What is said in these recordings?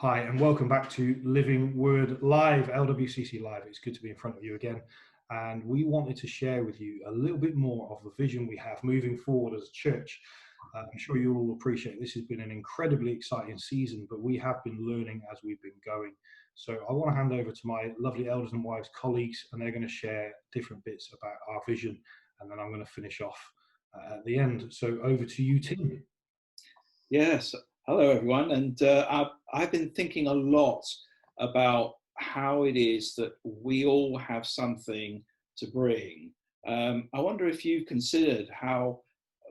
Hi, and welcome back to Living Word Live, LWCCLive. It's good to be in front of you again. And we wanted to share with you a little bit more of the vision we have moving forward as a church. I'm sure you'll all appreciate this has been an incredibly exciting season, but we have been learning as we've been going. So I want to hand over to my lovely elders and wives colleagues, and they're going to share different bits about our vision. And then I'm going to finish off at the end. So over to you, Tim. Yes, hello everyone, and I've been thinking a lot about how it is that we all have something to bring. I wonder if you've considered how,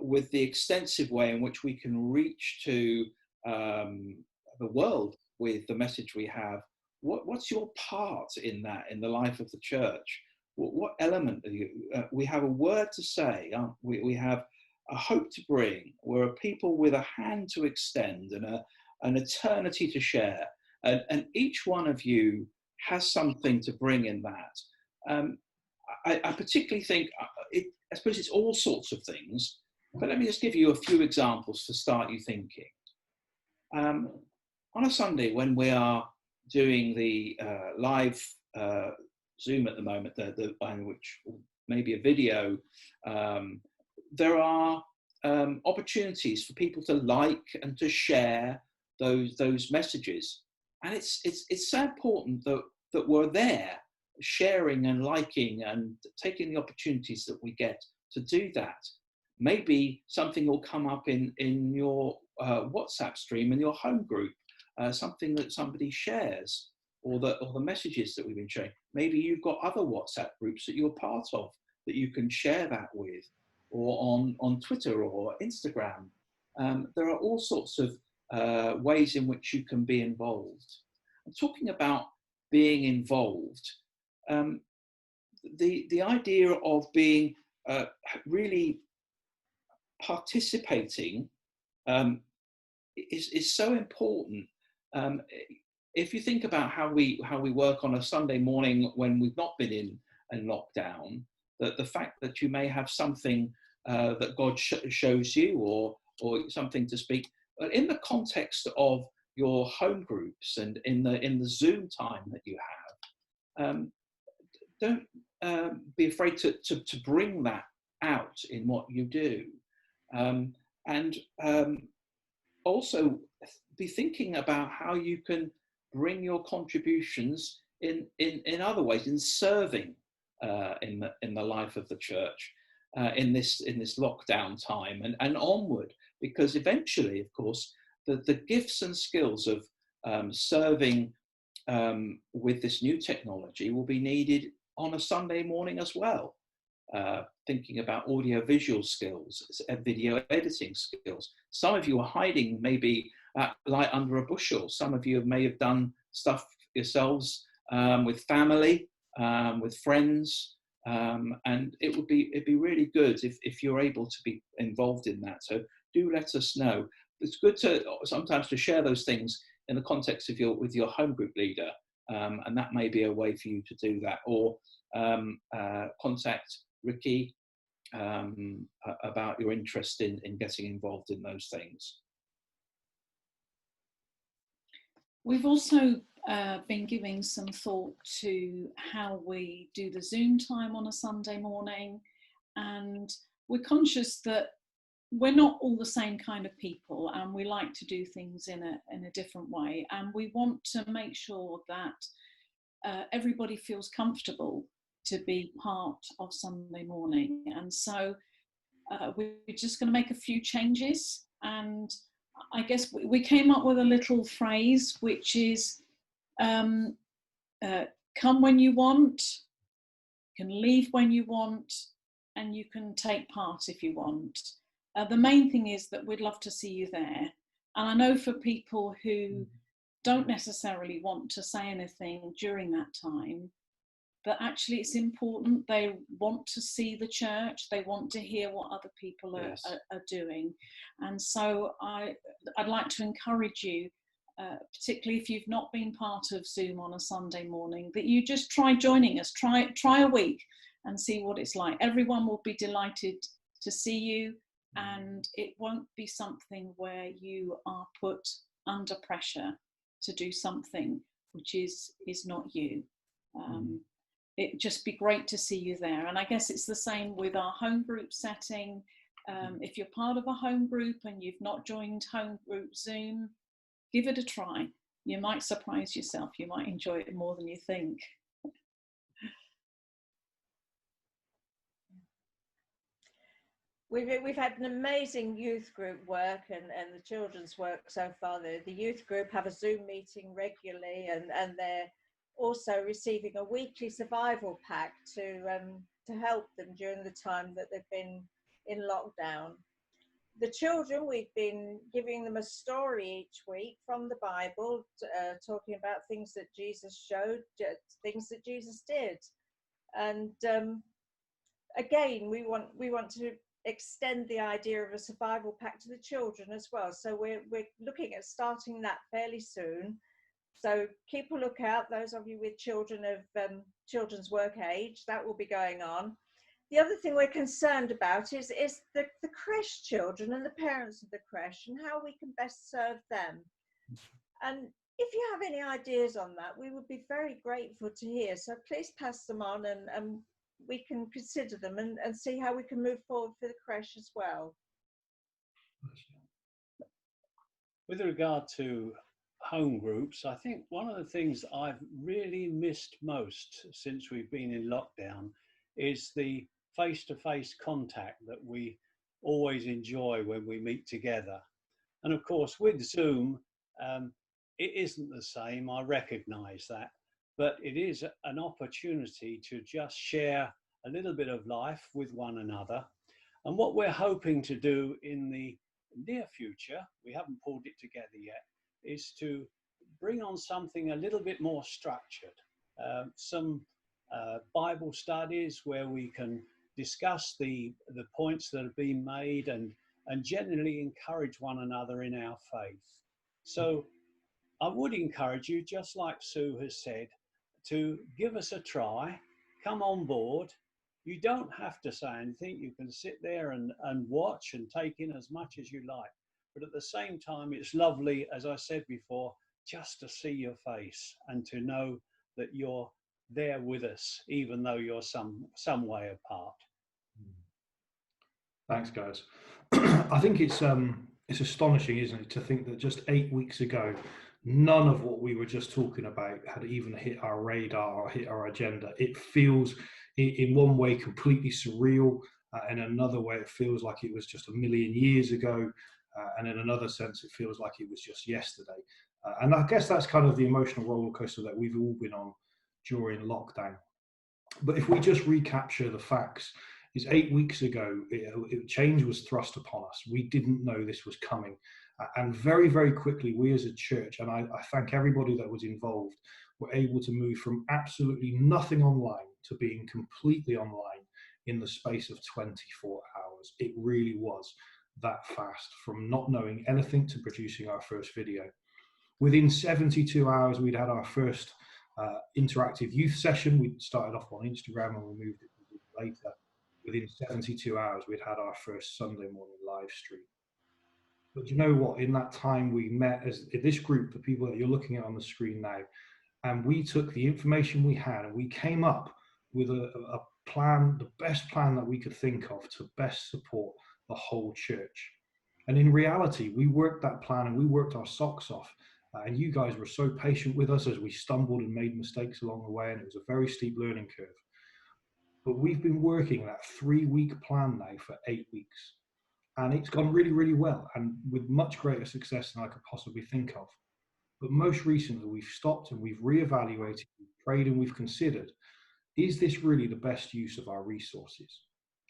with the extensive way in which we can reach to the world with the message we have, what's your part in that, in the life of the church? What element are you? We have a word to say, aren't we? We have a hope to bring. We're a people with a hand to extend and an eternity to share. And each one of you has something to bring in that. I particularly think, I suppose it's all sorts of things, but let me just give you a few examples to start you thinking. On a Sunday when we are doing the live Zoom at the moment, which may be a video, there are opportunities for people to like and to share those messages, and it's so important that we're there, sharing and liking and taking the opportunities that we get to do that. Maybe something will come up in your WhatsApp stream in your home group, something that somebody shares, or the messages that we've been sharing. Maybe you've got other WhatsApp groups that you're part of that you can share that with, or on Twitter or Instagram. There are all sorts of ways in which you can be involved. I'm talking about being involved. The idea of being really participating is so important. If you think about how we work on a Sunday morning when we've not been in lockdown, that the fact that you may have something that God shows you, or something to speak, but in the context of your home groups and in the Zoom time that you have, don't be afraid to bring that out in what you do, and also be thinking about how you can bring your contributions in other ways, in serving in the life of the church in this lockdown time and onward, because eventually, of course, the gifts and skills of serving with this new technology will be needed on a Sunday morning as well. Thinking about audio-visual skills, video editing skills. Some of you are hiding maybe light under a bushel. Some of you may have done stuff yourselves with family, with friends, and it'd be really good if you're able to be involved in that. So do let us know. It's good to sometimes to share those things in the context of with your home group leader, and that may be a way for you to do that, or contact Ricky about your interest in getting involved in those things. We've also been giving some thought to how we do the Zoom time on a Sunday morning, and we're conscious that we're not all the same kind of people, and we like to do things in a different way, and we want to make sure that everybody feels comfortable to be part of Sunday morning. And so we're just going to make a few changes, and I guess we came up with a little phrase, which is come when you want, you can leave when you want, and you can take part if you want. The main thing is that we'd love to see you there. And I know for people who don't necessarily want to say anything during that time, but actually it's important, they want to see the church, they want to hear what other people are doing. And so I'd like to encourage you, particularly if you've not been part of Zoom on a Sunday morning, that you just try joining us, try a week and see what it's like. Everyone will be delighted to see you, and it won't be something where you are put under pressure to do something which is not you. It'd just be great to see you there. And I guess it's the same with our home group setting. If you're part of a home group and you've not joined home group Zoom, give it a try. You might surprise yourself. You might enjoy it more than you think. We've had an amazing youth group work and the children's work so far. The youth group have a Zoom meeting regularly, and they're also receiving a weekly survival pack to help them during the time that they've been in lockdown. The children, we've been giving them a story each week from the Bible, talking about things that Jesus showed, things that Jesus did. And again, we want to extend the idea of a survival pack to the children as well. So we're looking at starting that fairly soon. So keep a lookout, those of you with children of children's work age, that will be going on. The other thing we're concerned about is the creche children and the parents of the creche and how we can best serve them. And if you have any ideas on that, we would be very grateful to hear. So please pass them on, and we can consider them and see how we can move forward for the creche as well. With regard to home groups, I think one of the things I've really missed most since we've been in lockdown is the face-to-face contact that we always enjoy when we meet together. And of course, with Zoom, it isn't the same, I recognise that, but it is an opportunity to just share a little bit of life with one another. And what we're hoping to do in the near future, we haven't pulled it together yet, is to bring on something a little bit more structured. Some Bible studies where we can discuss the points that have been made and generally encourage one another in our faith. So I would encourage you, just like Sue has said, to give us a try, come on board. You don't have to say anything. You can sit there and watch and take in as much as you like. But at the same time, it's lovely, as I said before, just to see your face and to know that you're there with us, even though you're some way apart. Thanks, guys. I think it's astonishing, isn't it, to think that just 8 weeks ago, none of what we were just talking about had even hit our radar or hit our agenda. It feels, in one way, completely surreal. In another way, it feels like it was just a million years ago. And in another sense, it feels like it was just yesterday. And I guess that's kind of the emotional roller coaster that we've all been on during lockdown. But if we just recapture the facts, is 8 weeks ago, change was thrust upon us. We didn't know this was coming. And very, very quickly, we as a church, and I thank everybody that was involved, were able to move from absolutely nothing online to being completely online in the space of 24 hours. It really was that fast, from not knowing anything to producing our first video. Within 72 hours, we'd had our first interactive youth session. We started off on Instagram and we moved it later. Within 72 hours, we'd had our first Sunday morning live stream. But you know what? In that time, we met as this group, the people that you're looking at on the screen now, and we took the information we had and we came up with a plan, the best plan that we could think of to best support the whole church. And in reality, we worked that plan and we worked our socks off. And you guys were so patient with us as we stumbled and made mistakes along the way, and it was a very steep learning curve. But we've been working that 3-week plan now for 8 weeks. And it's gone really, really well, and with much greater success than I could possibly think of. But most recently, we've stopped and we've reevaluated, we've prayed and we've considered, is this really the best use of our resources?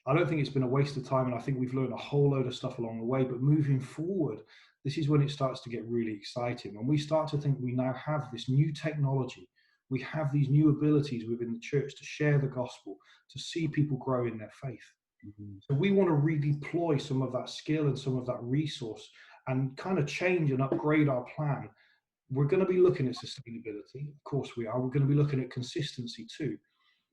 I don't think it's been a waste of time, and I think we've learned a whole load of stuff along the way, but moving forward, this is when it starts to get really exciting. When we start to think we now have this new technology, we have these new abilities within the church to share the gospel, to see people grow in their faith. So we want to redeploy some of that skill and some of that resource and kind of change and upgrade our plan. We're going to be looking at sustainability. Of course we are. We're going to be looking at consistency too.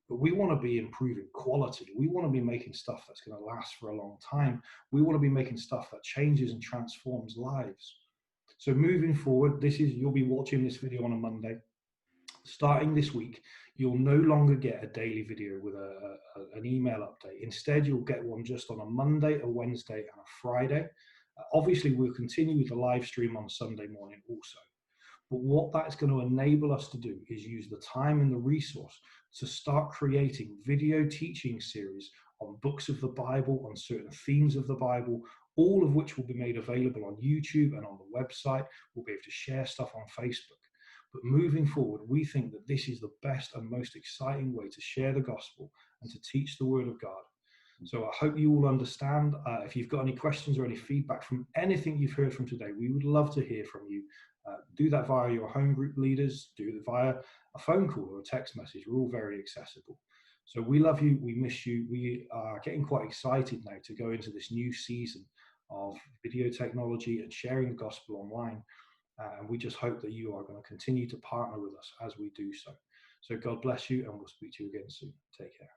But we want to be improving quality. We want to be making stuff that's going to last for a long time. We want to be making stuff that changes and transforms lives. So moving forward, you'll be watching this video on a Monday. Starting this week, you'll no longer get a daily video with an email update. Instead, you'll get one just on a Monday, a Wednesday, and a Friday. Obviously, we'll continue with the live stream on Sunday morning also. But what that's going to enable us to do is use the time and the resource to start creating video teaching series on books of the Bible, on certain themes of the Bible, all of which will be made available on YouTube and on the website. We'll be able to share stuff on Facebook. But moving forward, we think that this is the best and most exciting way to share the gospel and to teach the word of God. So I hope you all understand. If you've got any questions or any feedback from anything you've heard from today, we would love to hear from you. Do that via your home group leaders, do it via a phone call or a text message. We're all very accessible. So we love you, we miss you. We are getting quite excited now to go into this new season of video technology and sharing the gospel online. And we just hope that you are going to continue to partner with us as we do so. So God bless you, and we'll speak to you again soon. Take care.